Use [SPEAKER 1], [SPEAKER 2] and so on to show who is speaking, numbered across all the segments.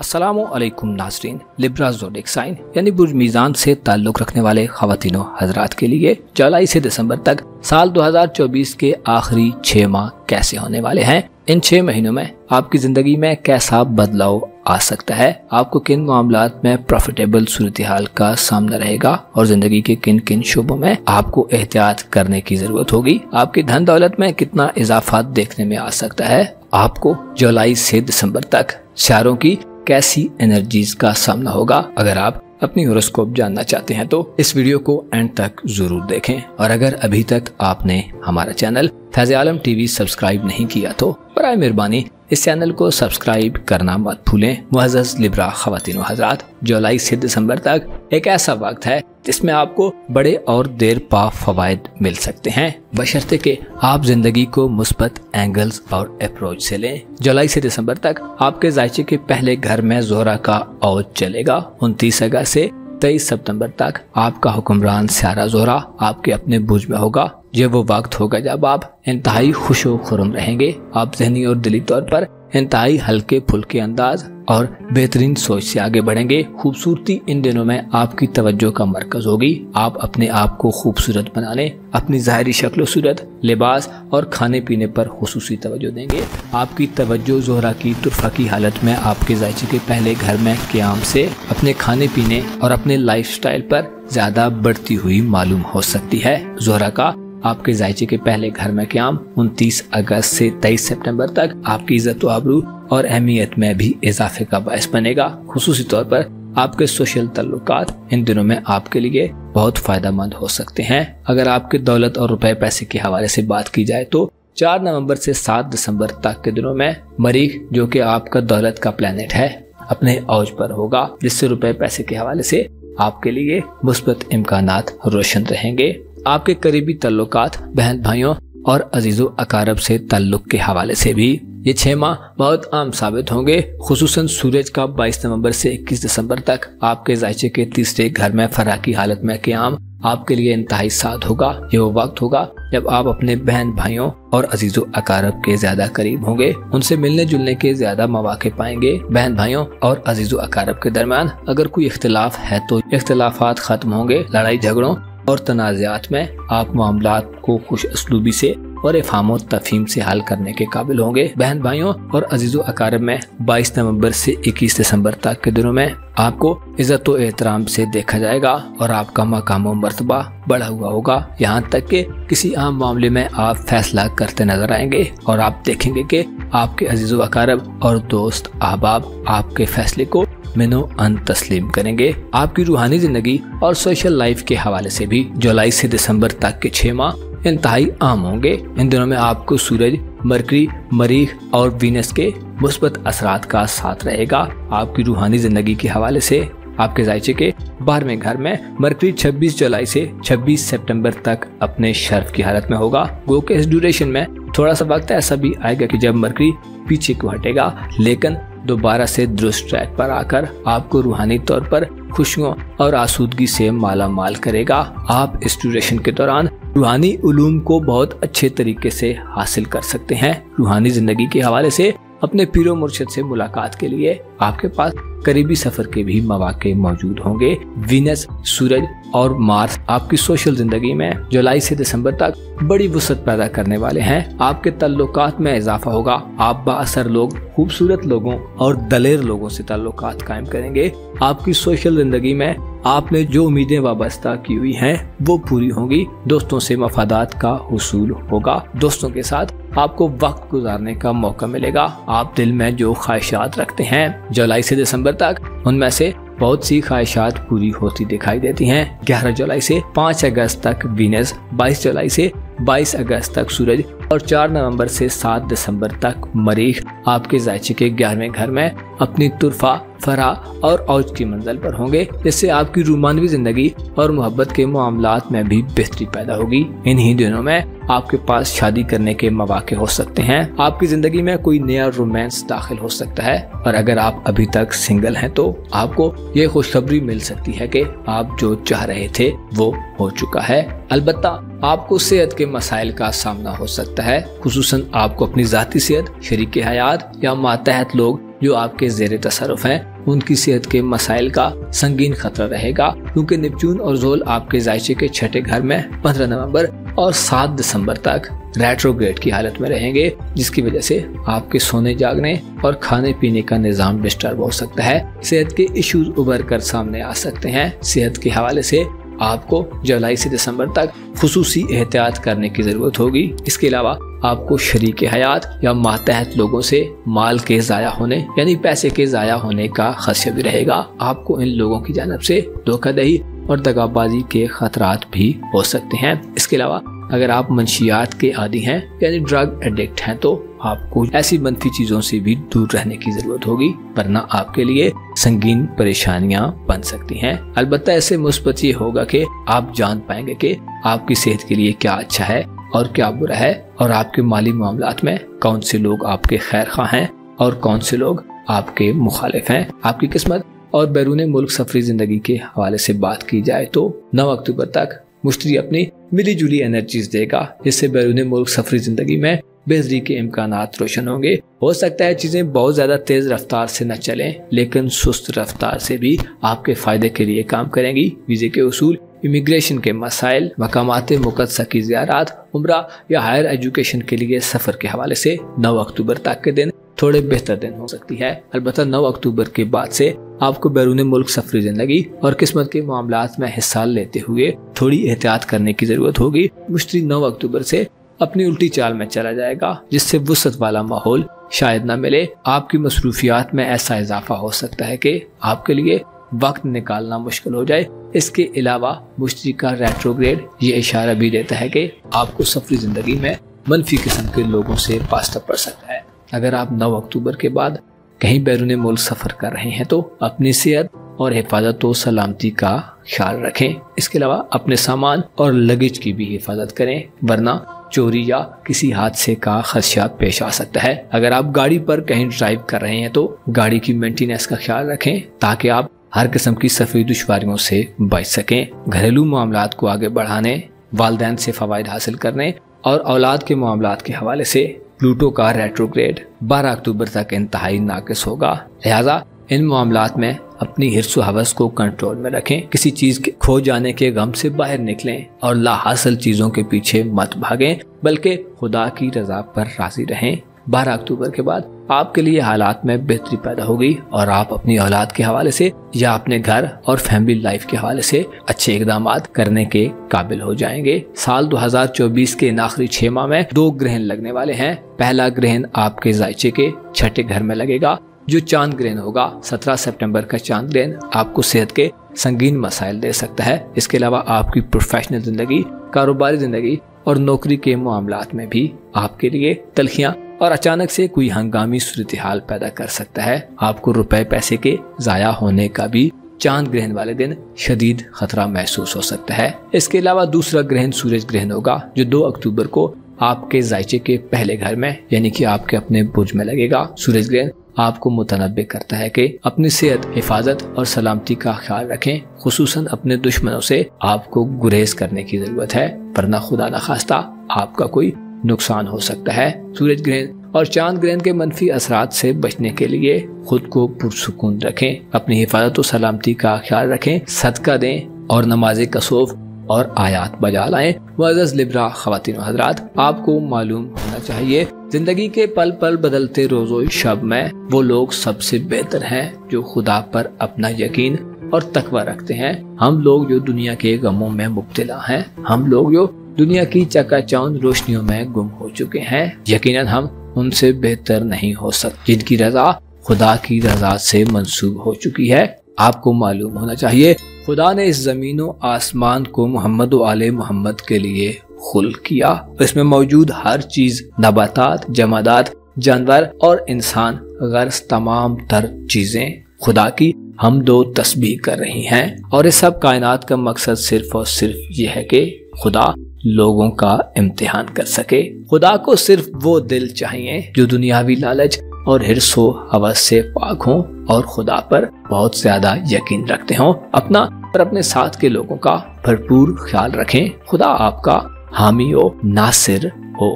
[SPEAKER 1] अस्सलामुअलैकुम नाज़रीन। Libra zodiac sign यानी बुर्ज मीज़ान से ताल्लुक़ रखने वाले ख़वातीनो हज़रात के लिए जुलाई से दिसंबर तक साल 2024 के आखिरी 6 माह कैसे होने वाले हैं। इन 6 महीनों में आपकी जिंदगी में कैसा बदलाव आ सकता है, आपको किन मामलात में प्रॉफिटेबल सूरत हाल का सामना रहेगा और जिंदगी के किन किन शोबों में आपको एहतियात करने की जरूरत होगी, आपकी धन दौलत में कितना इजाफा देखने में आ सकता है, आपको जुलाई से दिसंबर तक सितारों की कैसी एनर्जीज का सामना होगा। अगर आप अपनी होरोस्कोप जानना चाहते हैं तो इस वीडियो को एंड तक जरूर देखें। और अगर अभी तक आपने हमारा चैनल फैज़ आलम टीवी सब्सक्राइब नहीं किया तो बराए मेहरबानी इस चैनल को सब्सक्राइब करना मत भूलें। मुअज़्ज़ज़ लिब्रा ख़वातीनो हज़रात, जुलाई से दिसंबर तक एक ऐसा वक्त है जिसमें आपको बड़े और देर पा फवायद मिल सकते हैं, बशर्ते कि आप जिंदगी को मुस्बत एंगल्स और अप्रोच से लें। जुलाई से दिसंबर तक आपके जायचे के पहले घर में ज़ोहरा का औज चलेगा। 29 अगस्त से 23 सितंबर तक आपका हुक्मरान सितारा ज़ोहरा आपके अपने बुर्ज में होगा। ये वो वक्त होगा जब आप इंतहाई खुशो खुर्रम रहेंगे। आप ज़हनी और दिली तौर पर इंतहाई हल्के फुल्के अंदाज और बेहतरीन सोच से आगे बढ़ेंगे। खूबसूरती इन दिनों में आपकी तवज्जो का मरकज होगी। आप अपने आप को खूबसूरत बनाने, अपनी ज़ाहिरी शक्ल सूरत, लिबास और खाने पीने पर खुसूसी तवज्जो देंगे। आपकी तवज्जो ज़ोहरा की तुरफा की हालत में आपके जायचे के पहले घर में क़याम से अपने खाने पीने और अपने लाइफस्टाइल पर ज्यादा बढ़ती हुई मालूम हो सकती है। ज़ोहरा का आपके जायचे के पहले घर में क़याम 29 अगस्त से 23 सितंबर तक आपकी इज्जत व आबरू और अहमियत में भी इजाफे का बायस बनेगा। खुसूसी तौर पर आपके सोशल तल्लुकात इन दिनों में आपके लिए बहुत फायदेमंद हो सकते हैं। अगर आपके दौलत और रुपए पैसे के हवाले से बात की जाए तो 4 नवंबर से 7 दिसंबर तक के दिनों में मरीख, जो कि आपका दौलत का प्लेनेट है, अपने औज पर होगा, जिससे रुपए पैसे के हवाले से आपके लिए मुस्बत इम्कानात रोशन रहेंगे। आपके करीबी तल्लुकात बहन भाइयों और अजीजों अकारब से ताल्लुक के हवाले से भी ये 6 माह बहुत आम साबित होंगे। खुसूसन सूरज का 22 नवंबर से 21 दिसंबर तक आपके जायचे के तीसरे घर में फराह की हालत में क़याम आपके लिए इंतहाई साद होगा। ये वो वक्त होगा जब आप अपने बहन भाइयों और अजीजों अकारब के ज्यादा करीब होंगे, उनसे मिलने जुलने के ज्यादा मौके पाएंगे। बहन भाइयों और अजीजों अकारब के दरमियान अगर कोई इख्तिलाफ है तो इख्तिलाफात खत्म होंगे। लड़ाई झगड़ों और तनाज़ात में आप मामलात को खुश असलूबी से और इफ़हाम तफ़हीम से हल करने के काबिल होंगे। बहन भाइयों और अजीज़ों अकारब में 22 नवंबर से 21 दिसंबर तक के दिनों में आपको इज़्ज़त व एहतराम से देखा जाएगा और आपका मकाम व मर्तबा बढ़ा हुआ होगा। यहाँ तक कि किसी आम मामले में आप फैसला करते नजर आएंगे और आप देखेंगे कि आपके अजीज़ों अकारब और दोस्त अहबाब आपके फैसले को मिनो अन तस्लीम करेंगे। आपकी रूहानी जिंदगी और सोशल लाइफ के हवाले से भी जुलाई से दिसंबर तक के 6 माह इंतहाई आम होंगे। इन दिनों में आपको सूरज, मरकरी, मरीख और वीनस के मुस्बत असरात का साथ रहेगा। आपकी रूहानी जिंदगी के हवाले से आपके जायचे के 12वें घर में मरकरी 26 जुलाई से 26 सितंबर तक अपने शर्फ की हालत में होगा। गो के इस ड्यूरेशन में थोड़ा सा वक्त ऐसा भी आएगा कि जब मरकरी पीछे को हटेगा, लेकिन दोबारा से दुरुस्त ट्रैक पर आकर आपको रूहानी तौर पर खुशियों और आसूदगी से माला माल करेगा। आप इस ड्यूरेशन के दौरान रूहानी उलूम को बहुत अच्छे तरीके से हासिल कर सकते हैं। रूहानी जिंदगी के हवाले से अपने पीरो मुर्शिद से मुलाकात के लिए आपके पास करीबी सफर के भी मौके मौजूद होंगे। वीनस, सूरज और मार्स आपकी सोशल जिंदगी में जुलाई से दिसंबर तक बड़ी वसअत पैदा करने वाले हैं। आपके तल्लुकात में इजाफा होगा। आप बाअसर लोग, खूबसूरत लोगों और दलेर लोगों से तल्लुकात कायम करेंगे। आपकी सोशल जिंदगी में आपने जो उम्मीदें वाबस्ता की हुई हैं वो पूरी होंगी। दोस्तों से मफादात का हुसूल होगा। दोस्तों के साथ आपको वक्त गुजारने का मौका मिलेगा। आप दिल में जो ख्वाहिशात रखते हैं जुलाई से दिसंबर तक उनमें से बहुत सी ख्वाहिशात पूरी होती दिखाई देती हैं। 11 जुलाई से 5 अगस्त तक वीनस, 22 जुलाई से 22 अगस्त तक सूरज और 4 नवंबर से 7 दिसंबर तक मरीख आपके जायचे के 11वें घर में अपनी तुरफा, फराह और औज की मंजिल पर होंगे, जिससे आपकी रूमानवी जिंदगी और मोहब्बत के मामलात में भी बेहतरी पैदा होगी। इन्हीं दिनों में आपके पास शादी करने के मौके हो सकते हैं। आपकी जिंदगी में कोई नया रोमांस दाखिल हो सकता है और अगर आप अभी तक सिंगल हैं तो आपको ये खुशखबरी मिल सकती है कि आप जो चाह रहे थे वो हो चुका है। अलबत्ता आपको सेहत के मसाइल का सामना हो सकता है, खुसूसन आपको अपनी जाती सेहत, शरीके हयात या मातहत लोग जो आपके जेर तसरुफ हैं उनकी सेहत के मसाइल का संगीन खतरा रहेगा, क्योंकि नेपच्यून और जोल आपके जायचे के छठे घर में 15 नवंबर और 7 दिसंबर तक रेट्रोग्रेड की हालत में रहेंगे, जिसकी वजह से आपके सोने जागने और खाने पीने का निजाम डिस्टर्ब हो सकता है। सेहत के इश्यूज उभर कर सामने आ सकते हैं। सेहत के हवाले से आपको जुलाई से दिसंबर तक खुसूसी एहतियात करने की जरूरत होगी। इसके अलावा आपको शरीक हयात या मातहत लोगों से माल के ज़ाया होने यानी पैसे के ज़ाया होने का खदशा भी रहेगा। आपको इन लोगों की जानिब से धोखाधड़ी और दगाबाजी के खतरात भी हो सकते हैं। इसके अलावा अगर आप मंशियात के आदी हैं यानी ड्रग एडिक्ट हैं तो आपको ऐसी मनफी चीजों से भी दूर रहने की जरूरत होगी, वरना आपके लिए संगीन परेशानियां बन सकती हैं। अलबत्ता ऐसे मुस्बत ये होगा कि आप जान पाएंगे कि आपकी सेहत के लिए क्या अच्छा है और क्या बुरा है, और आपके माली मामलात में कौन से लोग आपके खैर खा हैं और कौन से लोग आपके मुखालिफ हैं। आपकी किस्मत और बैरून मुल्क सफरी जिंदगी के हवाले से बात की जाए तो 9 अक्टूबर तक मुश्तरी अपनी मिली जुली एनर्जीज देगा, जिससे बैरून मुल्क सफरी जिंदगी में बेहतरी के इम्कानात रोशन होंगे। हो सकता है चीजें बहुत ज्यादा तेज रफ्तार से न चलें, लेकिन सुस्त रफ्तार से भी आपके फायदे के लिए काम करेंगी। वीजे के उसूल, इमिग्रेशन के मसाइल, मकामात मुक़द्दसा की ज़ियारत, उम्रा या हायर एजुकेशन के लिए सफर के हवाले से 9 अक्टूबर तक के दिन थोड़े बेहतर दिन हो सकती है। अलबत्ता 9 अक्टूबर के बाद से आपको बैरून मुल्क सफरी जिंदगी और किस्मत के मामलात में हिस्सा लेते हुए थोड़ी एहतियात करने की जरूरत होगी। मुश्तरी 9 अक्टूबर से अपनी उल्टी चाल में चला जाएगा, जिससे वुसअत वाला माहौल शायद न मिले। आपकी मसरूफियात में ऐसा इजाफा हो सकता है कि आपके लिए वक्त निकालना मुश्किल हो जाए। इसके अलावा मुश्तरी का रेट्रोग्रेड ये इशारा भी देता है कि आपको सफरी जिंदगी में मनफी किस्म के लोगों से वास्ता पड़ सकता है। अगर आप 9 अक्टूबर के बाद कहीं बैरून मुल्क सफर कर रहे हैं तो अपनी सेहत और हिफाजत और सलामती का ख्याल रखें। इसके अलावा अपने सामान और लगेज की भी हिफाजत करें, वरना चोरी या किसी हादसे का खदशा पेश आ सकता है। अगर आप गाड़ी पर कहीं ड्राइव कर रहे हैं तो गाड़ी की मेंटेनेंस का ख्याल रखें, ताकि आप हर किस्म की सफरी दुश्वारियों से बच सकें। घरेलू मामलात को आगे बढ़ाने, वालिदैन से फवायद हासिल करने और औलाद के मामलात के हवाले से प्लूटो का रेट्रोग्रेड 12 अक्टूबर तक इंतहाई नाकिस होगा। लिहाजा इन मामलात में अपनी हिर्स व हवस को कंट्रोल में रखें। किसी चीज के खो जाने के गम से बाहर निकलें और लाहासिल चीजों के पीछे मत भागें, बल्कि खुदा की रजा पर राजी रहें। 12 अक्टूबर के बाद आपके लिए हालात में बेहतरी पैदा होगी और आप अपनी औलाद के हवाले से या अपने घर और फैमिली लाइफ के हवाले से अच्छे इकदाम करने के काबिल हो जाएंगे। साल 2024 के आखिरी 6 माह में 2 ग्रहण लगने वाले हैं। पहला ग्रहण आपके जायचे के छठे घर में लगेगा, जो चांद ग्रहण होगा। 17 सितंबर का चांद ग्रहण आपको सेहत के संगीन मसाइल दे सकता है। इसके अलावा आपकी प्रोफेशनल जिंदगी, कारोबारी जिंदगी और नौकरी के मामलात में भी आपके लिए तलखियां और अचानक से कोई हंगामी सूरत हाल पैदा कर सकता है। आपको रुपए पैसे के जाया होने का भी चांद ग्रहण वाले दिन शदीद खतरा महसूस हो सकता है। इसके अलावा दूसरा ग्रहण सूरज ग्रहण होगा, जो 2 अक्टूबर को आपके जायचे के पहले घर में यानी कि आपके अपने बुर्ज में लगेगा। सूरज ग्रहण आपको मुतनब्बे करता है कि अपनी सेहत, हिफाजत और सलामती का ख्याल रखें। खुसूसन अपने दुश्मनों से आपको गुरेज करने की जरूरत है, वरना खुदा न खास्ता आपका कोई नुकसान हो सकता है। सूरज ग्रहण और चांद ग्रहण के मनफी असरात से बचने के लिए खुद को पुरसुकून रखें, अपनी हिफाजत और सलामती का ख्याल रखें, सदका दें और नमाज कसोफ और आयात बजा लाएं। मुअज़्ज़ज़ लिब्रा ख़वातीन व हज़रात, आपको मालूम होना चाहिए जिंदगी के पल पल बदलते रोजो शब में वो लोग सबसे बेहतर हैं जो खुदा पर अपना यकीन और तकवा रखते हैं। हम लोग जो दुनिया के गमों में मुब्तला हैं, हम लोग जो दुनिया की चकाचौंध रोशनियों में गुम हो चुके हैं, यकीनन हम उनसे बेहतर नहीं हो सकते जिनकी रजा खुदा की रजा से मंसूब हो चुकी है। आपको मालूम होना चाहिए खुदा ने इस जमीन व आसमान को मोहम्मद व आले मोहम्मद के लिए खुल किया। इसमें मौजूद हर चीज, नबातात, जमादात, जानवर और इंसान गर्ज तमाम तर चीजें खुदा की हम दो तस्बीह कर रही हैं, और इस सब कायनात का मकसद सिर्फ और सिर्फ ये है कि खुदा लोगों का इम्तिहान कर सके। खुदा को सिर्फ वो दिल चाहिए जो दुनियावी लालच और हिर्सो हवस से पाक हों और खुदा पर बहुत ज्यादा यकीन रखते हों। अपना और अपने साथ के लोगों का भरपूर ख्याल रखें। खुदा आपका हामी हो, नासिर हो।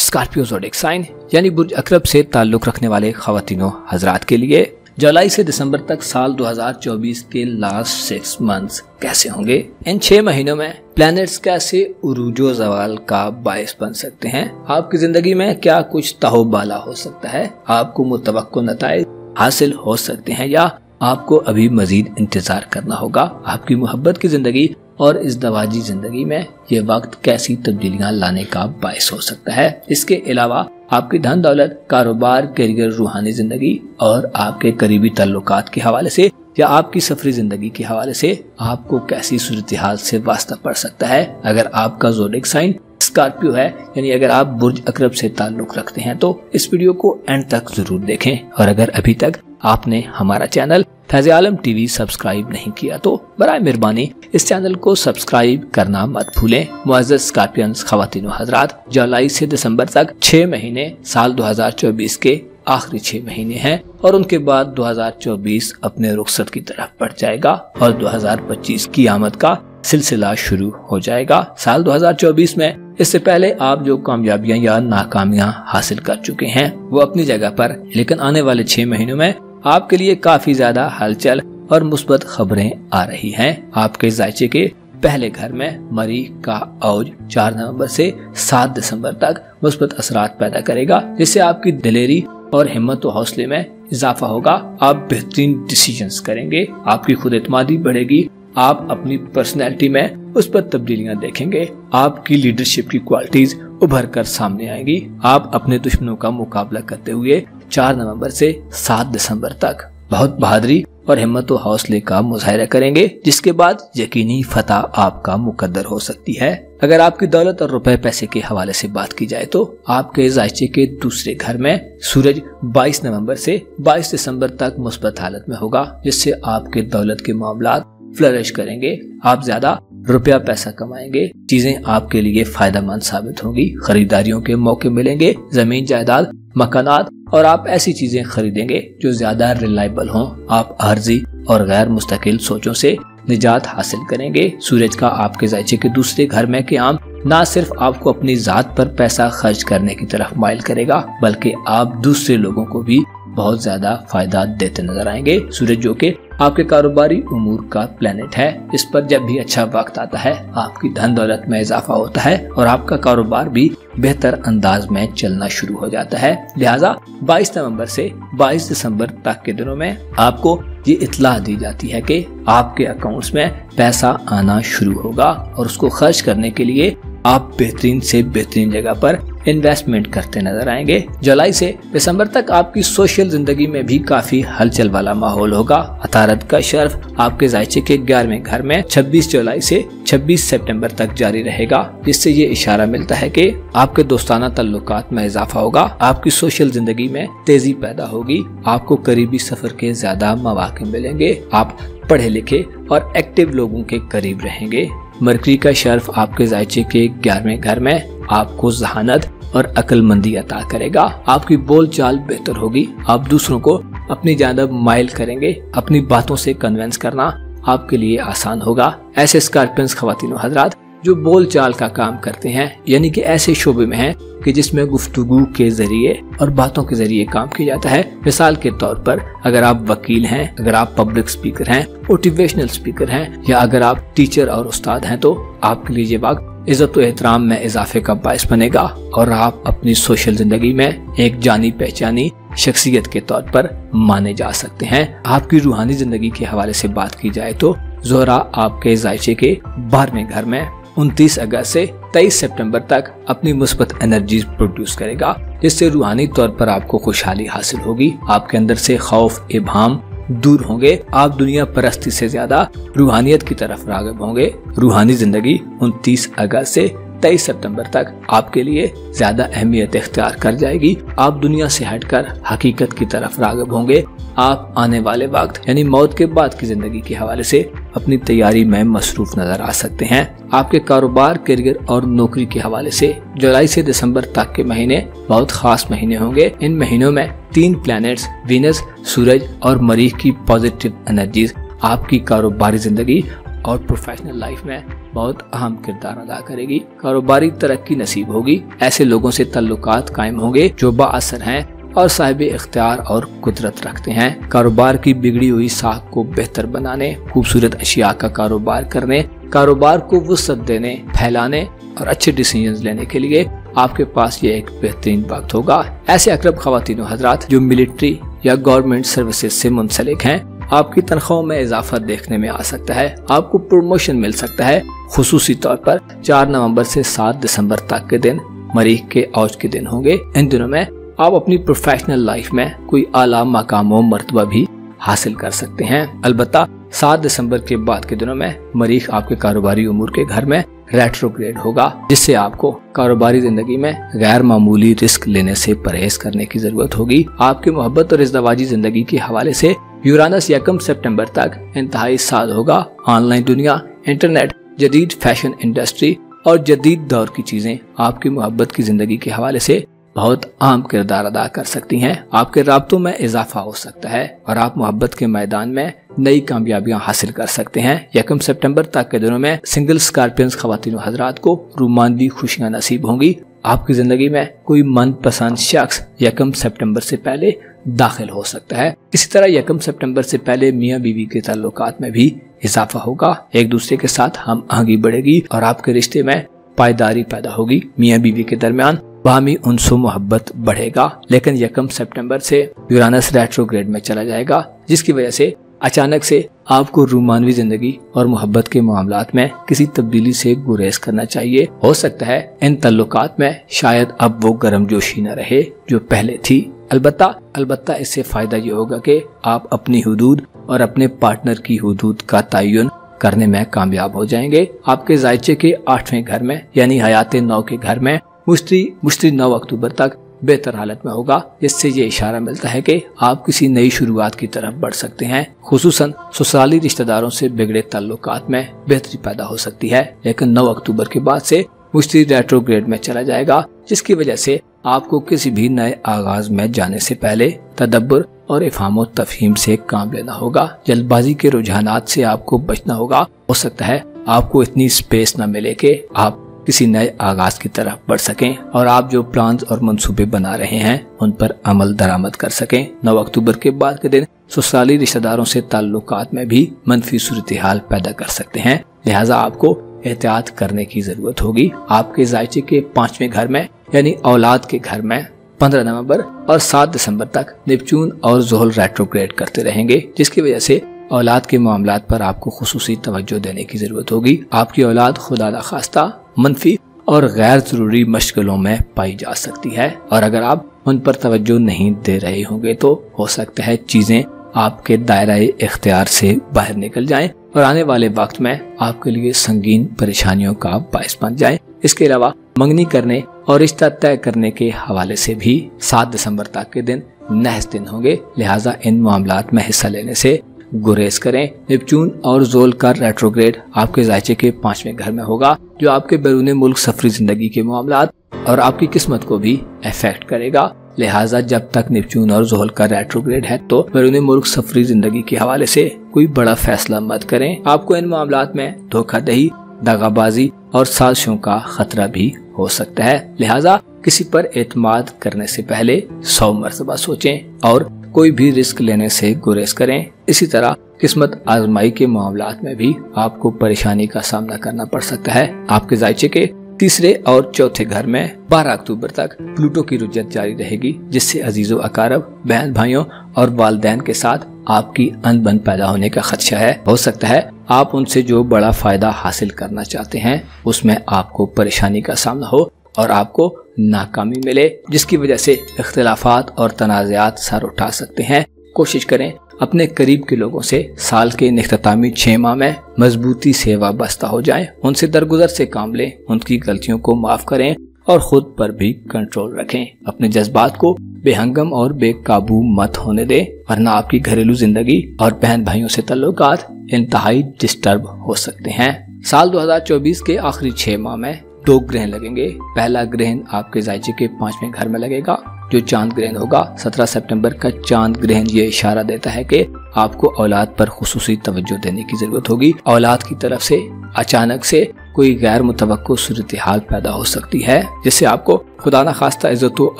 [SPEAKER 1] स्कॉर्पियो ज़ोडिएक साइन यानी बुर्ज अकरब से ताल्लुक रखने वाले ख़वातीनो हजरात के लिए जुलाई से दिसंबर तक साल 2024 के लास्ट 6 मंथ्स कैसे होंगे। इन 6 महीनों में प्लैनेट्स कैसे उरूजो ज़वाल का बायस बन सकते हैं। आपकी जिंदगी में क्या कुछ तहोबाला हो सकता है, आपको मुतवक्को नताइज हासिल हो सकते हैं या आपको अभी मजीद इंतजार करना होगा। आपकी मोहब्बत की जिंदगी और इस दवाजी जिंदगी में ये वक्त कैसी तब्दीलियां लाने का बायस हो सकता है। इसके अलावा आपकी धन दौलत, कारोबार, करियर, रूहानी जिंदगी और आपके करीबी ताल्लुकात के हवाले से या आपकी सफरी जिंदगी के हवाले से आपको कैसी सूरत हाल से वास्ता पड़ सकता है। अगर आपका ज़ोडिएक साइन स्कॉर्पियो है यानी अगर आप बुर्ज अकरब से ताल्लुक रखते हैं तो इस वीडियो को एंड तक जरूर देखें। और अगर अभी तक आपने हमारा चैनल फैज़ आलम टीवी सब्सक्राइब नहीं किया तो बराए मेहरबानी इस चैनल को सब्सक्राइब करना मत भूलें। मुअज़्ज़ज़ स्कॉर्पियंस ख़वातीनो हज़रात, जुलाई से दिसंबर तक 6 महीने साल 2024 के आखिरी 6 महीने हैं और उनके बाद 2024 अपने रुखसत की तरफ बढ़ जाएगा और 2025 की आमद का सिलसिला शुरू हो जाएगा। साल 2024 में इससे पहले आप जो कामयाबियां या नाकामियां हासिल कर चुके हैं वो अपनी जगह पर, लेकिन आने वाले 6 महीनों में आपके लिए काफी ज्यादा हलचल और मुस्बत खबरें आ रही हैं। आपके जायचे के पहले घर में मरी का औज 4 नवंबर से 7 दिसंबर तक मुस्बत असरात पैदा करेगा, जिससे आपकी दिलेरी और हिम्मत और हौसले में इजाफा होगा। आप बेहतरीन डिसीजंस करेंगे, आपकी खुद एतमादी बढ़ेगी, आप अपनी पर्सनैलिटी में उस पर तब्दीलियां देखेंगे, आपकी लीडरशिप की क्वालिटीज उभर कर सामने आएगी। आप अपने दुश्मनों का मुकाबला करते हुए 4 नवंबर से 7 दिसंबर तक बहुत बहादुरी और हिम्मत और हौसले का मुजाहिरा करेंगे, जिसके बाद यकीनी फतह आपका मुकद्दर हो सकती है। अगर आपकी दौलत और रुपए पैसे के हवाले से बात की जाए तो आपके जायचे के दूसरे घर में सूरज 22 नवंबर से 22 दिसंबर तक मुस्बत हालत में होगा, जिससे आपके दौलत के मामलात फ्लरिश करेंगे। आप ज्यादा रुपया पैसा कमाएंगे, चीजें आपके लिए फायदेमंद साबित होंगी, खरीदारियों के मौके मिलेंगे, जमीन जायदाद, मकानात और आप ऐसी चीजें खरीदेंगे जो ज्यादा रिलायबल हों। आप आर्जी और गैर मुस्तकिल सोचों से निजात हासिल करेंगे। सूरज का आपके जायचे के दूसरे घर में क़याम न सिर्फ आपको अपनी जात पर पैसा खर्च करने की तरफ माइल करेगा, बल्कि आप दूसरे लोगों को भी बहुत ज्यादा फायदा देते नजर आएंगे। सूरज जो कि आपके कारोबारी उमूर का प्लेनेट है, इस पर जब भी अच्छा वक्त आता है आपकी धन दौलत में इजाफा होता है और आपका कारोबार भी बेहतर अंदाज में चलना शुरू हो जाता है। लिहाजा 22 नवंबर से 22 दिसंबर तक के दिनों में आपको ये इत्तला दी जाती है कि आपके अकाउंट्स में पैसा आना शुरू होगा और उसको खर्च करने के लिए आप बेहतरीन से बेहतरीन जगह पर इन्वेस्टमेंट करते नजर आएंगे। जुलाई से दिसंबर तक आपकी सोशल जिंदगी में भी काफी हलचल वाला माहौल होगा। अतारत का शर्फ आपके जायचे के 11वें घर में 26 जुलाई से 26 सितंबर तक जारी रहेगा, जिससे ये इशारा मिलता है कि आपके दोस्ताना ताल्लुकात में इजाफा होगा, आपकी सोशल जिंदगी में तेजी पैदा होगी, आपको करीबी सफर के ज्यादा मौके मिलेंगे, आप पढ़े लिखे और एक्टिव लोगों के करीब रहेंगे। मरकरी का शर्फ आपके जायचे के 11वें घर में आपको जहानत और अक्लमंदी अता करेगा। आपकी बोलचाल बेहतर होगी, आप दूसरों को अपनी जानिब माइल करेंगे, अपनी बातों से कन्विंस करना आपके लिए आसान होगा। ऐसे स्कॉर्पियंस ख़वातीनो हज़रात जो बोलचाल का काम करते हैं, यानी कि ऐसे शोबे में हैं कि जिसमें गुफ्तगू के जरिए और बातों के जरिए काम किया जाता है। मिसाल के तौर पर अगर आप वकील हैं, अगर आप पब्लिक स्पीकर हैं, मोटिवेशनल स्पीकर हैं या अगर आप टीचर और उस्ताद हैं तो आपके लिए ये वक्त इज्जत और एहतराम में इजाफे का बायस बनेगा और आप अपनी सोशल जिंदगी में एक जानी पहचानी शख्सियत के तौर पर माने जा सकते हैं। आपकी रूहानी जिंदगी के हवाले से बात की जाए तो ज़ोहरा आपके जायचे के 12वें घर में 29 अगस्त से 23 सितंबर तक अपनी मुस्बत एनर्जीज प्रोड्यूस करेगा, जिससे रूहानी तौर पर आपको खुशहाली हासिल होगी। आपके अंदर से खौफ इबाम दूर होंगे, आप दुनिया परस्ती से ज्यादा रूहानियत की तरफ राग़िब होंगे। रूहानी जिंदगी 29 अगस्त से 23 सितंबर तक आपके लिए ज्यादा अहमियत इख्तियार कर जाएगी। आप दुनिया से हटकर हकीकत की तरफ राग़िब होंगे। आप आने वाले वक्त यानी मौत के बाद की जिंदगी के हवाले से अपनी तैयारी में मसरूफ नजर आ सकते हैं। आपके कारोबार, करियर और नौकरी के हवाले से जुलाई से दिसंबर तक के महीने बहुत खास महीने होंगे। इन महीनों में 3 प्लैनेट्स वीनस, सूरज और मरीख की पॉजिटिव एनर्जीज आपकी कारोबारी जिंदगी और प्रोफेशनल लाइफ में बहुत अहम किरदार अदा करेगी। कारोबारी तरक्की नसीब होगी। ऐसे लोगों से ताल्लुकात कायम होंगे जो बाअसर हैं और साहिब इख्तियार और कुदरत रखते हैं। कारोबार की बिगड़ी हुई साख को बेहतर बनाने, खूबसूरत अशिया का कारोबार करने, कारोबार को वुसअत देने, फैलाने और अच्छे डिसीजन लेने के लिए आपके पास ये एक बेहतरीन वक्त होगा। ऐसे अकरब ख्वातीन हजरात जो मिलिट्री या गवर्नमेंट सर्विसेज से मुंसलिक हैं, आपकी तनख्वाहों में इजाफा देखने में आ सकता है। आपको प्रमोशन मिल सकता है। खुसूसी तौर पर 4 नवंबर से 7 दिसंबर तक के दिन मरीख के औज के दिन होंगे। इन दिनों में आप अपनी प्रोफेशनल लाइफ में कोई आला मकाम व मर्तबा भी हासिल कर सकते हैं। अलबत्ता 7 दिसंबर के बाद के दिनों में मरीख आपके कारोबारी उमूर के घर में रेट्रोग्रेड होगा, जिससे आपको कारोबारी जिंदगी में गैर मामूली रिस्क लेने से परहेज करने की जरूरत होगी। आपकी मोहब्बत और इज़्दवाजी जिंदगी के हवाले से यूरानस 1 सितंबर तक इंतहाई साद होगा। ऑनलाइन दुनिया, इंटरनेट, जदीद फैशन इंडस्ट्री और जदीद दौर की चीजें आपकी मोहब्बत की जिंदगी के हवाले से बहुत अहम किरदार अदा कर सकती हैं। आपके राब्तों में इजाफा हो सकता है और आप मोहब्बत के मैदान में नई कामयाबियां हासिल कर सकते हैं। 1 सितंबर तक के दिनों में सिंगल स्कॉर्पियंस ख्वातीन हजरात को रोमांवी खुशियां नसीब होंगी। आपकी जिंदगी में कोई मनपसंद शख्स 1 सितंबर से पहले दाखिल हो सकता है। इसी तरह 1 सितंबर से पहले मियाँ बीवी के ताल्लुकात में भी इजाफा होगा। एक दूसरे के साथ हम आगे बढ़ेगी और आपके रिश्ते में पायदारी पैदा होगी। मियाँ बीवी के दरमियान बाहमी उनसो मोहब्बत बढ़ेगा। लेकिन 1 सितंबर से यूरानस रेट्रोग्रेड में चला जाएगा, जिसकी वजह से अचानक से आपको रूमानवी जिंदगी और मोहब्बत के मामलात में किसी तब्दीली से गुरेज करना चाहिए। हो सकता है इन ताल्लुकात में शायद अब वो गर्मजोशी न रहे जो पहले थी। अलबत्ता इससे फायदा ये होगा कि आप अपनी हुदूद और अपने पार्टनर की हुदूद का तयन करने में कामयाब हो जाएंगे। आपके जायचे के 8वें घर में यानी हयाते 9 के घर में मुश्तरी 9 अक्टूबर तक बेहतर हालत में होगा, जिससे ये इशारा मिलता है कि आप किसी नई शुरुआत की तरफ बढ़ सकते हैं। खुसूसन ससुराली रिश्तेदारों से बिगड़े ताल्लुकात में बेहतरी पैदा हो सकती है। लेकिन 9 अक्टूबर के बाद से मुश्तरी रेट्रोग्रेड में चला जाएगा, जिसकी वजह से आपको किसी भी नए आगाज में जाने से पहले तदब्बर और इफ़हाम तफहीम से काम लेना होगा। जल्दबाजी के रुझानात से आपको बचना होगा। हो सकता है आपको इतनी स्पेस न मिले कि आप किसी नए आगाज की तरफ बढ़ सकें और आप जो प्लान और मंसूबे बना रहे हैं उन पर अमल दरामद कर सकें। 9 अक्टूबर के बाद के दिन ससुराली रिश्तेदारों से ताल्लुकात में भी मनफी सूरत हाल पैदा कर सकते हैं। लिहाजा आपको एहतियात करने की जरूरत होगी। आपके जायचे के 5वें घर में यानी औलाद के घर में 15 नवंबर और 7 दिसंबर तक नेपच्यून और ज़ोहल रेट्रोग्रेड करते रहेंगे, जिसकी वजह से औलाद के मामलात पर आपको खुसूसी तवज्जो देने की जरूरत होगी। आपकी औलाद खुदा न खास्ता मनफी और गैर जरूरी मशगलों में पाई जा सकती है और अगर आप उन पर तवज्जो नहीं दे रहे होंगे तो हो सकता है चीजें आपके दायरे इख्तियार से बाहर निकल जाएं और आने वाले वक्त में आपके लिए संगीन परेशानियों का बायस बन जाए। इसके अलावा मंगनी करने और रिश्ता तय करने के हवाले से भी 7 दिसंबर तक के दिन नहस दिन होंगे। लिहाजा इन मामलात में हिस्सा लेने से गुरेज करें। नेपच्यून और ज़ोहल का रेट्रोग्रेड आपके जायचे के 5वें घर में होगा, जो आपके बैरून मुल्क सफरी जिंदगी के मामलात और आपकी किस्मत को भी अफेक्ट करेगा। लिहाजा जब तक नेपच्यून और ज़ोहल का रेट्रोग्रेड है तो बैरून मुल्क सफरी जिंदगी के हवाले से कोई बड़ा फैसला मत करें। आपको इन मामलात में धोखाधड़ी, दगाबाजी और साजिशों का खतरा भी हो सकता है। लिहाजा किसी पर एतमाद करने से पहले 100 मरतबा सोचें और कोई भी रिस्क लेने से गुरेज करें। इसी तरह किस्मत आजमाई के मामलात में भी आपको परेशानी का सामना करना पड़ सकता है। आपके जायचे के 3रे और 4थे घर में 12 अक्टूबर तक प्लूटो की रुजत जारी रहेगी, जिससे अजीजो अकारब, बहन भाइयों और वालिदैन के साथ आपकी अनबन पैदा होने का खदशा है। हो सकता है आप उनसे जो बड़ा फायदा हासिल करना चाहते हैं उसमें आपको परेशानी का सामना हो और आपको नाकामी मिले, जिसकी वजह से इख्तिलाफात और तनाज़ात सर उठा सकते हैं। कोशिश करें अपने करीब के लोगों से साल के इख्तितामी 6 माह में मजबूती से वाबस्ता हो जाएं। उनसे दरगुजर से काम लें, उनकी गलतियों को माफ करें और खुद पर भी कंट्रोल रखें। अपने जज्बात को बेहंगम और बेकाबू मत होने दें, वरना आपकी घरेलू जिंदगी और बहन भाइयों से ताल्लुकात इंतहाई डिस्टर्ब हो सकते हैं। साल 2024 के आखिरी 6 माह में 2 ग्रहण लगेंगे। पहला ग्रहण आपके जायचे के 5वें घर में लगेगा, जो चांद ग्रहण होगा। 17 सितंबर का चांद ग्रहण ये इशारा देता है कि आपको औलाद पर खुसूसी तवज्जो देने की जरूरत होगी। औलाद की तरफ से अचानक से कोई गैर मुतवक्को सूरत हाल पैदा हो सकती है, जिससे आपको खुदा न खास्ता इज्जत व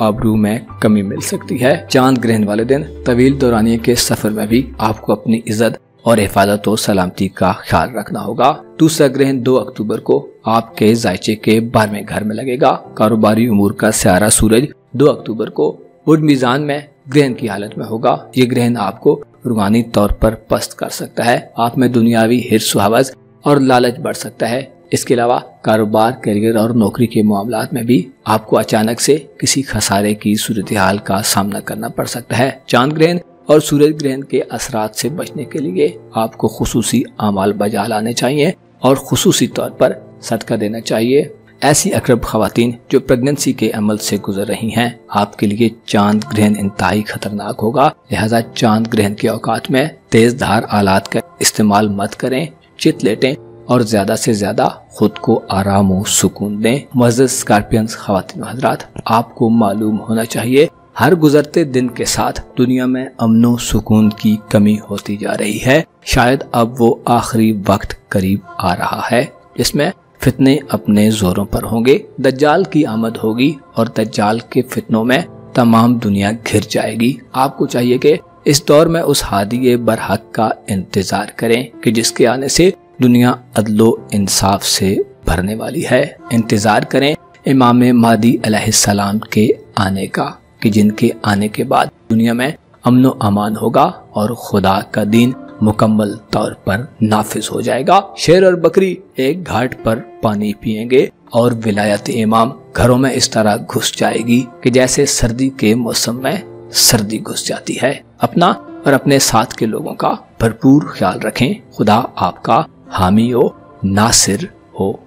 [SPEAKER 1] आबरू में कमी मिल सकती है। चांद ग्रहण वाले दिन तवील दौरानिये के सफर में भी आपको अपनी इज्जत और हिफाजत और सलामती का ख्याल रखना होगा। दूसरा ग्रहण 2 अक्टूबर को आपके जायचे के 12वें घर में लगेगा। कारोबारी उमूर का सियारा सूरज 2 अक्टूबर को बुर्ज मीज़ान में ग्रहण की हालत में होगा। ये ग्रहण आपको रूहानी तौर पर पस्त कर सकता है। आप में दुनियावी हिर्स हवस और लालच बढ़ सकता है। इसके अलावा कारोबार, करियर और नौकरी के मामलात में भी आपको अचानक से किसी खसारे की सूरत हाल का सामना करना पड़ सकता है। चांद ग्रहण और सूरज ग्रहण के असरात से बचने के लिए आपको खुसूसी अमाल बजा लाने चाहिए और खुसूसी तौर पर सदका देना चाहिए। ऐसी अकरब खवातीन जो प्रेगनेंसी के अमल से गुजर रही हैं, आपके लिए चांद ग्रहण इंतहाई खतरनाक होगा। लिहाजा चांद ग्रहण के औकात में तेज धार आलात का इस्तेमाल मत करें, चित लेटें और ज्यादा से ज्यादा खुद को आराम और सुकून दें। मुअज़्ज़ज़ स्कॉर्पियंस खवातीन हज़रात, आपको मालूम होना चाहिए हर गुजरते दिन के साथ दुनिया में अमनो सुकून की कमी होती जा रही है। शायद अब वो आखिरी वक्त करीब आ रहा है जिसमें फितने अपने जोरों पर होंगे। दज्जाल की आमद होगी और दज्जाल के फितनों में तमाम दुनिया घिर जाएगी। आपको चाहिए कि इस दौर में उस हादी बरहक का इंतजार करें कि जिसके आने से दुनिया अदलो इंसाफ से भरने वाली है। इंतजार करें इमाम महदी अलैहिस्सलाम के आने का, कि जिनके आने के बाद दुनिया में अमनो अमान होगा और खुदा का दीन मुकम्मल तौर पर नाफिज हो जाएगा। शेर और बकरी एक घाट पर पानी पिएंगे और विलायत इमाम घरों में इस तरह घुस जाएगी कि जैसे सर्दी के मौसम में सर्दी घुस जाती है। अपना और अपने साथ के लोगों का भरपूर ख्याल रखें। खुदा आपका हामी हो, नासिर हो।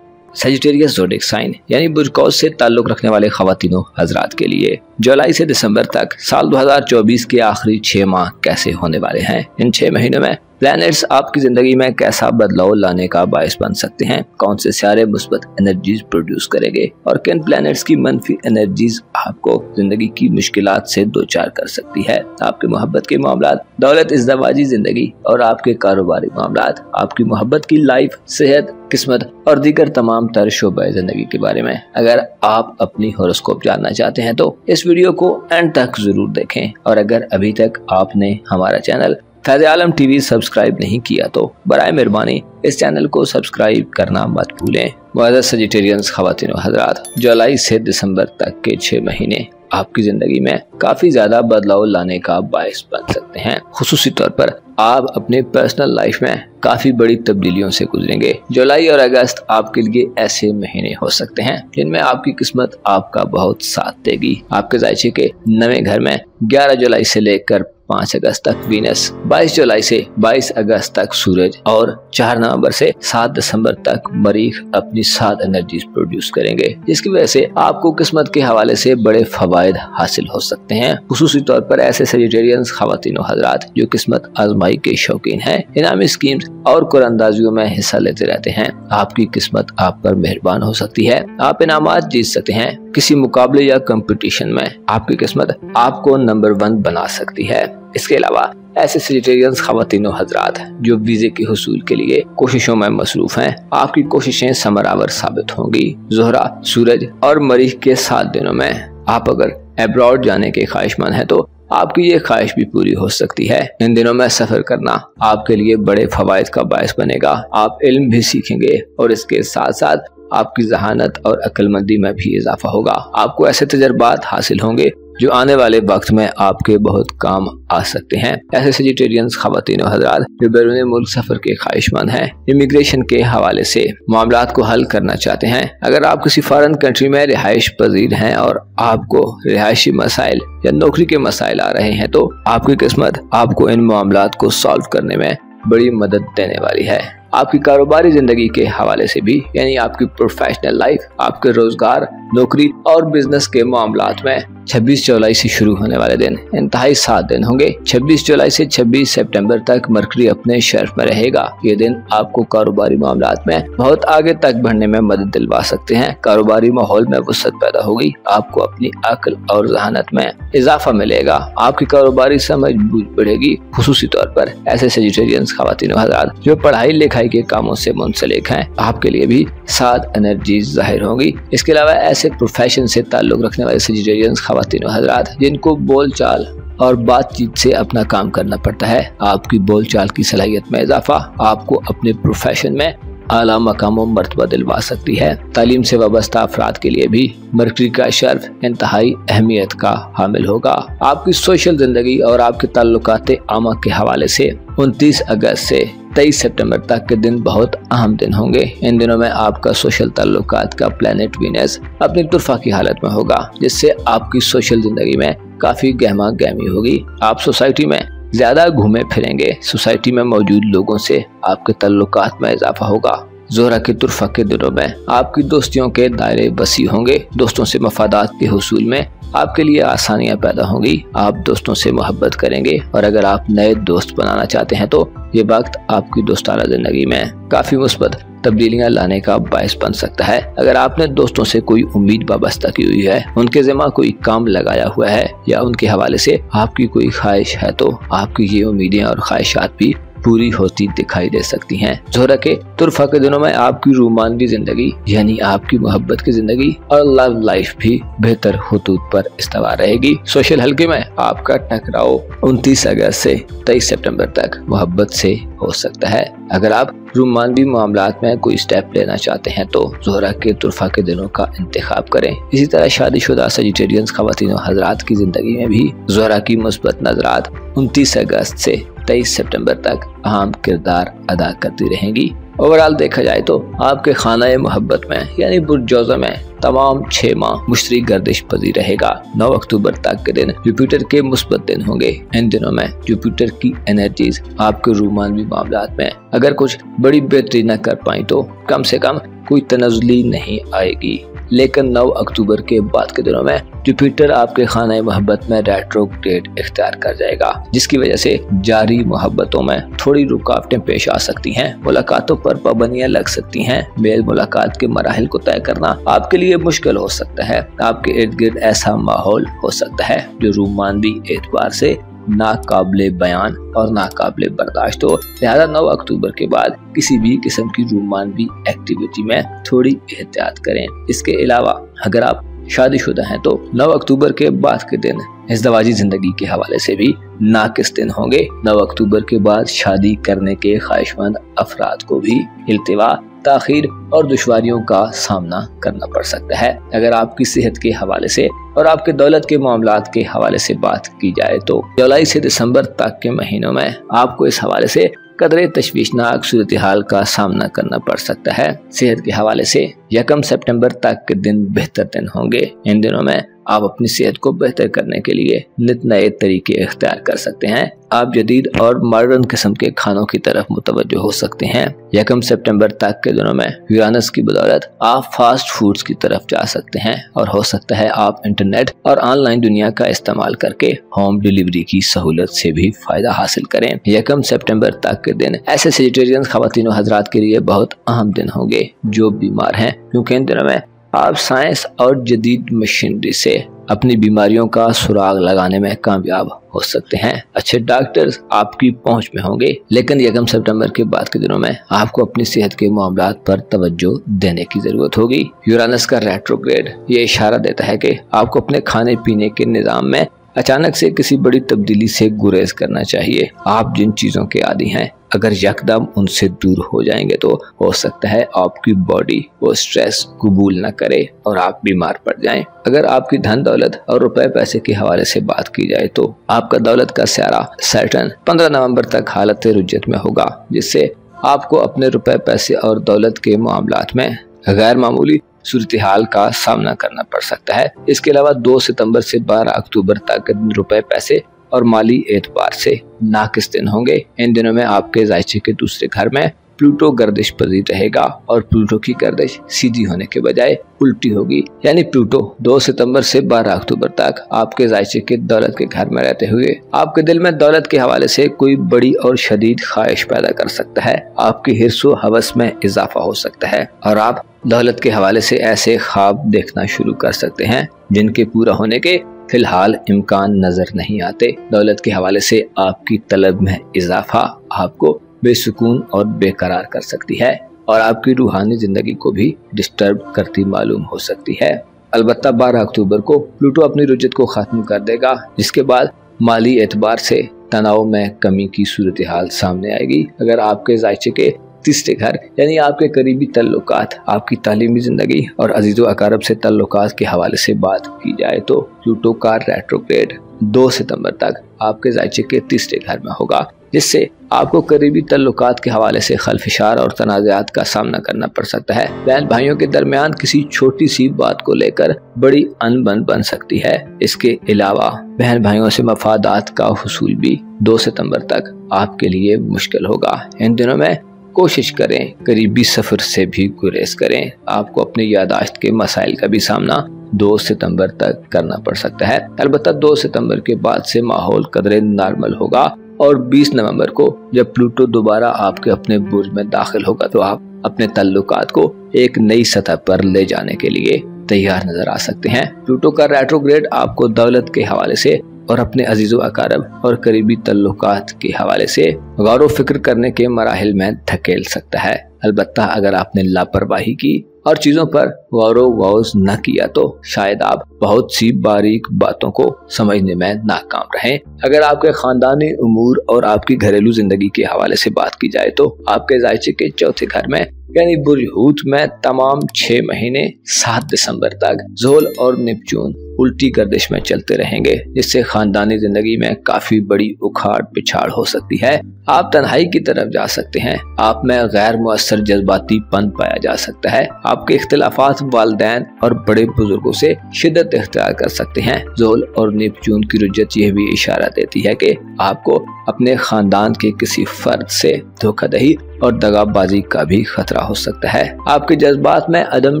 [SPEAKER 1] सजिटेरियस ज़ोडिएक साइन यानी बुर्ज कौस से ताल्लुक रखने वाले खवातीनों हजरात के लिए जुलाई से दिसंबर तक साल 2024 के आखिरी 6 माह कैसे होने वाले हैं। इन 6 महीनों में प्लैनेट्स आपकी जिंदगी में कैसा बदलाव लाने का बायस बन सकते हैं, कौन से सियारे मुस्बत एनर्जीज प्रोड्यूस करेंगे और किन प्लैनेट्स की मनफी एनर्जीज आपको जिंदगी की मुश्किलात से दो चार कर सकती है। आपके मोहब्बत के मामलात, दौलत, इज़्ज़वाजी जिंदगी और आपके कारोबारी मामलात, आपकी मोहब्बत की लाइफ, सेहत, किस्मत और दीगर तमाम तर शोबे जिंदगी के बारे में अगर आप अपनी होरोस्कोप जानना चाहते हैं तो इस वीडियो को एंड तक जरूर देखें। और अगर अभी तक आपने हमारा चैनल फैज़ आलम टीवी सब्सक्राइब नहीं किया तो बराए मेहरबानी इस चैनल को सब्सक्राइब करना मत भूलें। मुअज़्ज़ज़ सजिटेरियंस खवातीन व हज़रात, जुलाई से दिसंबर तक के 6 महीने आपकी जिंदगी में काफी ज्यादा बदलाव लाने का बायस बन सकते हैं। खुसूसी तौर पर आप अपने पर्सनल लाइफ में काफी बड़ी तब्दीलियों से गुजरेंगे। जुलाई और अगस्त आपके लिए ऐसे महीने हो सकते हैं जिनमें आपकी किस्मत आपका बहुत साथ देगी। आपके जायचे के 9वें घर में 11 जुलाई से लेकर 5 अगस्त तक वीनस, 22 जुलाई से 22 अगस्त तक सूरज और 4 नवंबर से 7 दिसंबर तक मरीख अपनी 7 एनर्जीज प्रोड्यूस करेंगे, जिसकी वजह से आपको किस्मत के हवाले से बड़े फवायद हासिल हो सकते हैं। खुसूसी तौर पर ऐसे सजिटेरियंस खवातीन व हज़रात जो किस्मत आजमाई के शौकीन हैं, इनामी स्कीम्स और कुरानंदाजियों में हिस्सा लेते रहते हैं, आपकी किस्मत आप पर मेहरबान हो सकती है। आप इनामात जीत सकते हैं। किसी मुकाबले या कंपटीशन में आपकी किस्मत आपको नंबर 1 बना सकती है। इसके अलावा ऐसे सजिटेरियंस खवातीन व हज़रात जो वीजे के हुसूल के लिए कोशिशों में मसरूफ हैं, आपकी कोशिशें समरावर साबित होंगी। ज़ोहरा, सूरज और मरीख के 7 दिनों में आप अगर अब्रॉड जाने के ख्वाहिशमंद हैं तो आपकी ये ख्वाहिश भी पूरी हो सकती है। इन दिनों में सफर करना आपके लिए बड़े फवायद का बायस बनेगा। आप इल्म भी सीखेंगे और इसके साथ साथ आपकी जहानत और अक्लमंदी में भी इजाफा होगा। आपको ऐसे तजर्बात हासिल होंगे जो आने वाले वक्त में आपके बहुत काम आ सकते हैं। ऐसे सजिटेरियंस खवातीन व हज़रात जो बैरून मुल्क सफर के ख्वाहिशमंद हैं, इमिग्रेशन के हवाले से मामलात को हल करना चाहते हैं, अगर आप किसी फॉरेन कंट्री में रिहाइश पजीर हैं और आपको रिहायशी मसाइल या नौकरी के मसाइल आ रहे हैं तो आपकी किस्मत आपको इन मामलात को सॉल्व करने में बड़ी मदद देने वाली है। आपकी कारोबारी जिंदगी के हवाले से भी, यानी आपकी प्रोफेशनल लाइफ, आपके रोजगार, नौकरी और बिजनेस के मामलात में 26 जुलाई से शुरू होने वाले दिन इंतहाई 7 दिन होंगे। 26 जुलाई से 26 सितंबर तक मरकरी अपने शर्फ में रहेगा। ये दिन आपको कारोबारी मामलात में बहुत आगे तक बढ़ने में मदद दिलवा सकते हैं। कारोबारी माहौल में वसअत पैदा होगी। आपको अपनी अक्ल और जहानत में इजाफा मिलेगा। आपकी कारोबारी समझ बढ़ेगी। खुसूसी तौर पर ऐसे सेजिटेरियंस ख्वातीन हज़रात जो पढ़ाई लिखाई के कामों से मुंसलिक हैं, आपके लिए भी 7 एनर्जीज जाहिर होंगी। इसके अलावा ऐसे प्रोफेशन से ताल्लुक रखने वाले सेजिटेरियंस ख्वातीन हज़रात जिनको बोलचाल और बातचीत से अपना काम करना पड़ता है, आपकी बोलचाल की सलाहियत में इजाफा आपको अपने प्रोफेशन में आला मकाम व मर्तबा दिलवा सकती है। तालीम से वाबस्ता अफराद के लिए भी मरकरी का शर्फ इंतहाई अहमियत का हामिल होगा। आपकी सोशल जिंदगी और आपके ताल्लुकात आमा के हवाले से 29 अगस्त से 23 सितंबर तक के दिन बहुत अहम दिन होंगे। इन दिनों में आपका सोशल ताल्लुकात का प्लैनेट वीनस अपनी तुरफा की हालत में होगा, जिससे आपकी सोशल जिंदगी में काफी गहमा गहमी होगी। आप सोसाइटी में ज्यादा घूमे फिरेंगे। सोसाइटी में मौजूद लोगों से आपके ताल्लुकात में इजाफा होगा। ज़ोहरा के तुरफा के दिनों में आपकी दोस्तियों के दायरे वसी होंगे। दोस्तों से मफादात के हुसूल में आपके लिए आसानियां पैदा होंगी। आप दोस्तों से मोहब्बत करेंगे और अगर आप नए दोस्त बनाना चाहते हैं तो ये वक्त आपकी दोस्ताना जिंदगी में काफी मुस्बत तब्दीलियां लाने का बायस बन सकता है। अगर आपने दोस्तों से कोई उम्मीद वाबस्ता की हुई है, उनके ज़िम्मा कोई काम लगाया हुआ है या उनके हवाले से आपकी कोई ख्वाहिश है, तो आपकी ये उम्मीदें और ख्वाहिशात भी पूरी होती दिखाई दे सकती हैं। ज़ोहरा के तुरफा के दिनों में आपकी रोमांटिक जिंदगी यानी आपकी मोहब्बत की जिंदगी और लव लाइफ भी बेहतर हुदूद पर इस्तवा रहेगी। सोशल हल्के में आपका टकराव 29 अगस्त से 23 सितंबर तक मोहब्बत से हो सकता है। अगर आप रोमांटिक मामलात में कोई स्टेप लेना चाहते हैं तो ज़ोहरा के तुरफा के दिनों का इंतखाब करें। इसी तरह शादीशुदा सेजिटेरियंस ख्वातीन हज़रात की जिंदगी में भी ज़ोहरा की मुस्बत नज़रात 29 अगस्त से 23 सितंबर तक अहम किरदार अदा करती रहेंगी। ओवरऑल देखा जाए तो आपके खाना मोहब्बत में यानी बुर्जोज़ा में तमाम 6 माह मुश्तरक गर्दिश पजीर रहेगा। 9 अक्टूबर तक के दिन जुपिटर के मुस्बत दिन होंगे। इन दिनों में जुपिटर की एनर्जीज आपके रोमांटिक मामलात में अगर कुछ बड़ी बेहतरी न कर पाई तो कम से कम कोई तनज़ुली नहीं आएगी। लेकिन 9 अक्टूबर के बाद के दिनों में जुपिटर आपके खाना मोहब्बत में रेट्रोग्रेड इख्तियार कर जाएगा, जिसकी वजह से जारी मोहब्बतों में थोड़ी रुकावटें पेश आ सकती हैं। मुलाकातों पर पाबंदियां लग सकती हैं। मेल मुलाकात के मराहिल को तय करना आपके लिए मुश्किल हो सकता है। आपके इर्द गिर्द ऐसा माहौल हो सकता है जो रोमांटिक एतबार से नाकाबिले बयान और नाकाबिले बर्दाश्त हो। लिहाजा 9 अक्टूबर के बाद किसी भी किस्म की रोमांटिक एक्टिविटी में थोड़ी एहतियात करें। इसके अलावा अगर आप शादीशुदा हैं तो 9 अक्टूबर के बाद के दिन इज़्दवाजी जिंदगी के हवाले से भी नाकिस दिन होंगे। 9 अक्टूबर के बाद शादी करने के ख्वाहिशमंद अफराद को भी इल्तिवा, ताखीर और दुश्वारियों का सामना करना पड़ सकता है। अगर आपकी सेहत के हवाले से और आपके दौलत के मामलात के हवाले से बात की जाए तो जुलाई से दिसंबर तक के महीनों में आपको इस हवाले से कदरे तशवीशनाक सूरत हाल का सामना करना पड़ सकता है। सेहत के हवाले से 1 सितंबर तक के दिन बेहतर दिन होंगे। इन दिनों में आप अपनी सेहत को बेहतर करने के लिए नित नए तरीके इख्तियार कर सकते हैं। आप जदीद और मॉडर्न किस्म के खानों की तरफ मुतवज्जो हो सकते हैं। 1 सितंबर तक के दिनों में यूरानस की बदौलत आप फास्ट फूड्स की तरफ जा सकते हैं और हो सकता है आप इंटरनेट और ऑनलाइन दुनिया का इस्तेमाल करके होम डिलीवरी की सहूलत से भी फायदा हासिल करें। 1 सितंबर तक के दिन ऐसे सेजिटेरियन ख्वातीन हज़रात के लिए बहुत अहम दिन होंगे जो बीमार हैं, क्योंकि इन दिनों में आप साइंस और जदीद मशीनरी से अपनी बीमारियों का सुराग लगाने में कामयाब हो सकते हैं। अच्छे डॉक्टर्स आपकी पहुंच में होंगे। लेकिन 1 सितंबर के बाद के दिनों में आपको अपनी सेहत के मामलात पर तवज्जो देने की जरूरत होगी। यूरानस का रेट्रोग्रेड ये इशारा देता है कि आपको अपने खाने पीने के निज़ाम में अचानक से किसी बड़ी तब्दीली से गुरेज करना चाहिए। आप जिन चीज़ों के आदी हैं अगर यकदम उनसे दूर हो जाएंगे तो हो सकता है आपकी बॉडी वो स्ट्रेस कबूल न करे और आप बीमार पड़ जाएं। अगर आपकी धन दौलत और रुपए पैसे के हवाले से बात की जाए तो आपका दौलत का स्यारा सैटर्न 15 नवंबर तक हालत रुज्जत में होगा, जिससे आपको अपने रुपए पैसे और दौलत के मामलात में गैर मामूली सूरत हाल का सामना करना पड़ सकता है। इसके अलावा 2 सितंबर से 12 अक्टूबर तक रुपए पैसे और माली एतबार से नाकिस दिन होंगे। इन दिनों में आपके जायचे के दूसरे घर में प्लूटो गर्दिश पजीर रहेगा और प्लूटो की गर्दिश सीधी होने के बजाय उल्टी होगी। यानी प्लूटो 2 सितंबर से 12 अक्टूबर तक आपके जायचे के दौलत के घर में रहते हुए आपके दिल में दौलत के हवाले से कोई बड़ी और शदीद ख्वाहिश पैदा कर सकता है। आपकी हिर्सो हवस में इजाफा हो सकता है और आप दौलत के हवाले से ऐसे ख्वाब देखना शुरू कर सकते हैं जिनके पूरा होने के फिलहाल इम्कान नजर नहीं आते। दौलत के हवाले से आपकी तलब में इजाफा आपको बेसुकून और बेकरार कर सकती है और आपकी रूहानी जिंदगी को भी डिस्टर्ब करती मालूम हो सकती है। अलबत्ता 12 अक्टूबर को प्लूटो अपनी रुजत को खत्म कर देगा, जिसके बाद माली एतबार से तनाव में कमी की सूरत हाल सामने आएगी। अगर आपके जायचे के तीसरे घर यानी आपके करीबी तल्लुकात, आपकी तालीमी जिंदगी और अजीज़ो अकारब से तल्लुकात के हवाले से बात की जाए तो प्लूटो का रेट्रोग्रेड 2 सितंबर तक आपके जायचे के तीसरे घर में होगा, जिससे आपको करीबी तल्लुकात के हवाले से खलफिशार और तनाज़ात का सामना करना पड़ सकता है। बहन भाइयों के दरमियान किसी छोटी सी बात को लेकर बड़ी अनबन बन सकती है। इसके अलावा बहन भाइयों से मफादात का हुसूल भी 2 सितंबर तक आपके लिए मुश्किल होगा। इन दिनों में कोशिश करें करीबी सफर से भी गुरेज करें। आपको अपनी यादाश्त के मसाइल का भी सामना 2 सितंबर तक करना पड़ सकता है। अलबत्ता 2 सितंबर के बाद से माहौल कदरे नॉर्मल होगा और 20 नवंबर को जब प्लूटो दोबारा आपके अपने बुर्ज में दाखिल होगा तो आप अपने तल्लुकात को एक नई सतह पर ले जाने के लिए तैयार नजर आ सकते हैं। प्लूटो का रेट्रोग्रेड आपको दौलत के हवाले से और अपने अजीज़ो अकारब और करीबी तल्लुकात के हवाले से गौर व फिक्र करने के मराहिल में धकेल सकता है। अलबत्ता अगर आपने लापरवाही की और चीजों पर गौर व गौज न किया तो शायद आप बहुत सी बारीक बातों को समझने में नाकाम रहें। अगर आपके खानदानी उमूर और आपकी घरेलू जिंदगी के हवाले से बात की जाए तो आपके जायचे के चौथे घर में यानी बुर्ज हूत में तमाम 6 महीने 7 दिसंबर तक ज़ोल और नेपच्यून उल्टी गर्दिश में चलते रहेंगे, जिससे खानदानी जिंदगी में काफी बड़ी उखाड़ पिछाड़ हो सकती है। आप तन्हाई की तरफ जा सकते हैं। आप में गैर मुअस्सर जज्बातीपन पाया जा सकता है। आपके इख्तिलाफात वालिदैन और बड़े बुजुर्गों से शिद्दत इख्तियार कर सकते हैं। ज़ोल और नेपच्यून की रुजत यह भी इशारा देती है कि आपको अपने खानदान के किसी फर्द से धोखाधड़ी और दगाबाजी का भी खतरा हो सकता है। आपके जज्बात में अदम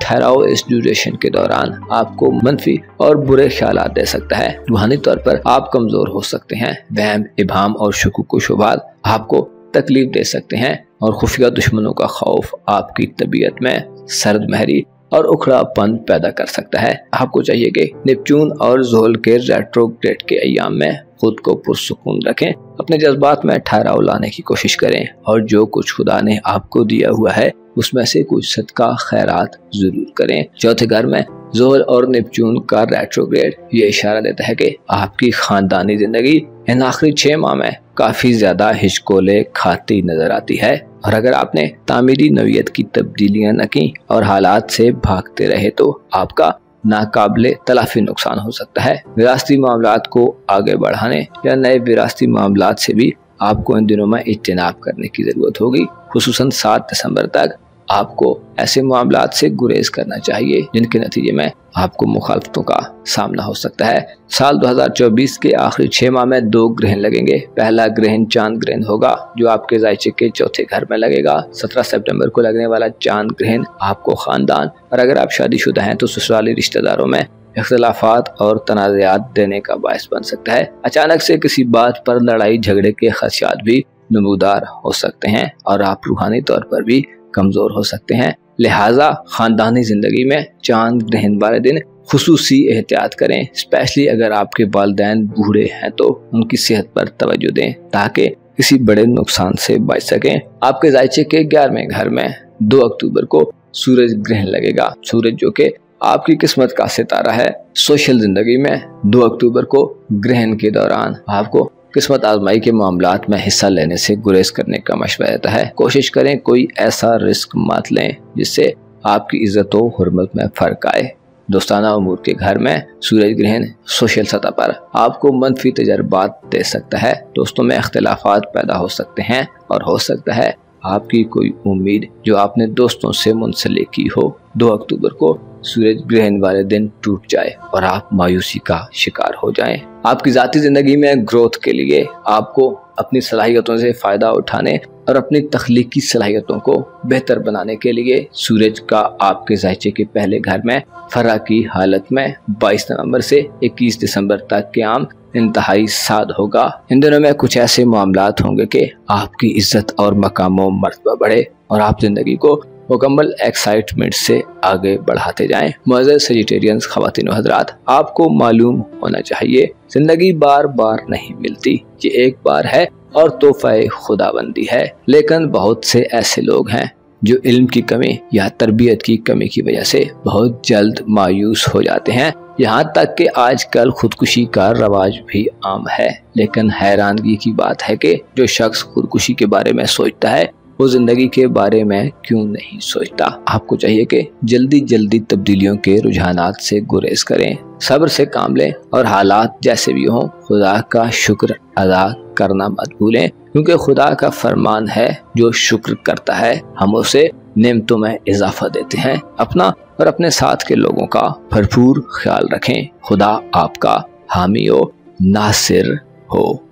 [SPEAKER 1] ठहराव इस ड्यूरेशन के दौरान आपको मनफी और बुरे ख्यालात दे सकता है। रूहानी तौर पर आप कमजोर हो सकते हैं। वहम, इबाम और शुकूक व शुबात आपको तकलीफ दे सकते हैं और खुफिया दुश्मनों का खौफ आपकी तबीयत में सर्द महरी और उखड़ापन पैदा कर सकता है। आपको चाहिए कि नेपच्यून और ज़ोल के रेट्रोग्रेड के अय्याम में खुद को पुरसुकून रखें, अपने जज्बात में ठहराव लाने की कोशिश करें और जो कुछ खुदा ने आपको दिया हुआ है उसमें से कुछ सदका खैरात जरूर करें। चौथे घर में ज़ोल और नेपच्यून का रेट्रोग्रेड ये इशारा देता है कि आपकी खानदानी जिंदगी इन आखिरी 6 माह में काफी ज्यादा हिचकोले खाती नजर आती है और अगर आपने तामीरी नौयत की तब्दीलियां न की और हालात से भागते रहे तो आपका नाकाबिले तलाफी नुकसान हो सकता है। विरासती मामलात को आगे बढ़ाने या नए विरासती मामलात से भी आपको इन दिनों में इज्तनाब करने की जरूरत होगी। खुसूसन 7 दिसंबर तक आपको ऐसे मामलात से गुरेज करना चाहिए जिनके नतीजे में आपको मुखालफतों का सामना हो सकता है। साल 2024 के आखिरी 6 माह में 2 ग्रहण लगेंगे। पहला ग्रहण चांद ग्रहण होगा जो आपके जायचे के चौथे घर में लगेगा। 17 सितंबर को लगने वाला चांद ग्रहण आपको खानदान और अगर आप शादीशुदा हैं तो ससुराली रिश्तेदारों में इख्तिलाफात और तनाज़ात देने का बायस बन सकता है। अचानक से किसी बात पर लड़ाई झगड़े के खदशात भी नमूदार हो सकते हैं और आप रूहानी तौर पर भी कमजोर हो सकते हैं। लिहाजा खानदानी जिंदगी में चांद ग्रहण वाले दिन खुसूसी एहतियात करें। स्पेशली अगर आपके वालिदैन बूढ़े हैं तो उनकी सेहत पर तवज्जो दें ताकि किसी बड़े नुकसान से बच सकें। आपके जायचे के 11वें घर में 2 अक्टूबर को सूरज ग्रहण लगेगा। सूरज जो कि आपकी किस्मत का सितारा है। सोशल जिंदगी में 2 अक्टूबर को ग्रहण के दौरान आपको किस्मत आजमाई के मामलात में हिस्सा लेने से गुरेज करने का मशवरा देता है। कोशिश करें कोई ऐसा रिस्क मत लें जिससे आपकी इज्जत व हुर्मत में फर्क आए। दोस्ताना उमूर के घर में सूरज ग्रहण सोशल सतह पर आपको मनफी तजर्बात दे सकता है। दोस्तों में इख्तिलाफात पैदा हो सकते हैं और हो सकता है आपकी कोई उम्मीद जो आपने दोस्तों से मुंसलिक की हो 2 अक्टूबर को सूरज ग्रहण वाले दिन टूट जाए और आप मायूसी का शिकार हो जाएं। आपकी जाती जिंदगी में ग्रोथ के लिए आपको अपनी सलाहियतों से फ़ायदा उठाने और अपनी तख्लीकी सलाहियतों को बेहतर बनाने के लिए सूरज का आपके ज़ायचे के पहले घर में फरा की हालत में 22 नवंबर से 21 दिसंबर तक क़याम इंतहाई साद होगा। इन दिनों में कुछ ऐसे मामलात होंगे कि आपकी इज्जत और मकाम व मर्तबा बढ़े और आप ज़िंदगी को मुकम्मल एक्साइटमेंट से आगे बढ़ाते जाएं। मुअज़्ज़ज़ सेजिटेरियंस ख़वातीन व हज़रात, आपको मालूम होना चाहिए ज़िंदगी बार बार नहीं मिलती, ये एक बार है और तोहफ़े खुदाबंदी है। लेकिन बहुत से ऐसे लोग हैं जो इल्म की कमी या तरबियत की कमी की वजह से बहुत जल्द मायूस हो जाते हैं। यहाँ तक कि आजकल खुदकुशी का रवाज भी आम है। लेकिन हैरानगी की बात है कि जो शख्स खुदकुशी के बारे में सोचता है वो जिंदगी के बारे में क्यों नहीं सोचता। आपको चाहिए कि जल्दी जल्दी तब्दीलियों के रुझानात से गुरेज करें, सब्र से काम लें और हालात जैसे भी हों खुदा का शुक्र अदा करना मत भूलें, क्योंकि खुदा का फरमान है जो शुक्र करता है हम उसे नेमतों में इजाफा देते हैं। अपना और अपने साथ के लोगों का भरपूर ख्याल रखें। खुदा आपका हामी व नासिर हो।